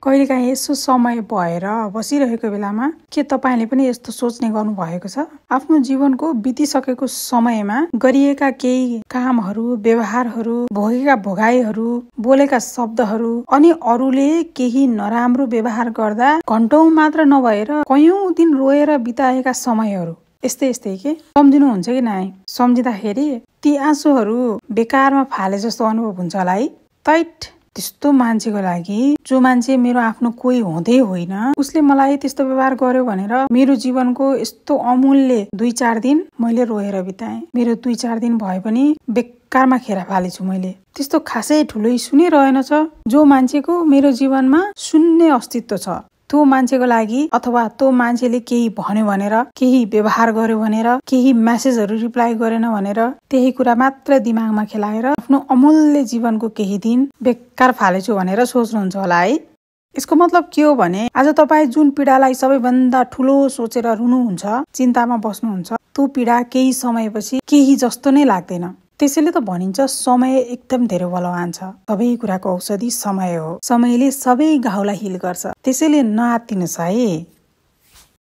कहिलेकाहीँ यसो समय भएर बसिरहेको बेलामा के तपाईँले पनि यस्तो सोच्ने गर्नुभएको छ? आफ्नो जीवनको बितिसकेको समयमा गरिएका केही कामहरू, व्यवहारहरू, भोगेका भोगाईहरू, बोलेका शब्दहरू अनि अरूले केही नराम्रो व्यवहार गर्दा घन्टौं मात्र नभएर कयौं दिन रोएर बिताएका समयहरू यस्तै के सम्झिनुहुन्छ कि नाइ? सम्झिँदाखेरि ती आँसुहरू बेकारमा फाले जस्तो अनुभव हुन्छ होला है। तैट त्यस्तो मान्छेको लागि, जो मान्छे मेरो आफ्नो कोही हुँदै होइन, उसले मलाई त्यस्तो व्यवहार गर्यो भनेर मेरो जीवनको यस्तो अमूल्य 2-4 दिन मैले रोएर बिताएँ। मेरो 2-4 दिन भए पनि बेकारमा खेर फालेछु मैले। त्यस्तो खासै ठुलो इस्यु नै रहेनछ। जो मान्छेको मेरो जीवनमा शून्य अस्तित्व छ, त्यो मान्छेको लागि अथवा त्यो मान्छेले केही भन्यो भनेर, केही व्यवहार गर्यो भनेर, केही मेसेजहरू रिप्लाई गरेन भनेर त्यही कुरा मात्र दिमागमा खेलाएर आफ्नो अमूल्य जीवनको केही दिन बेकार फालेछु भनेर सोच्नुहुन्छ होला है। यसको मतलब के हो भने आज तपाईँ जुन पीडालाई सबैभन्दा ठुलो सोचेर रुनुहुन्छ, चिन्तामा बस्नुहुन्छ, त्यो पीडा केही समयपछि केही जस्तो नै लाग्दैन। त्यसैले त भनिन्छ समय एकदम धेरै बलवान छ। सबै कुराको औषधि समय हो। समयले सबै घाउलाई हिल गर्छ। त्यसैले नआत्तिनुस् है।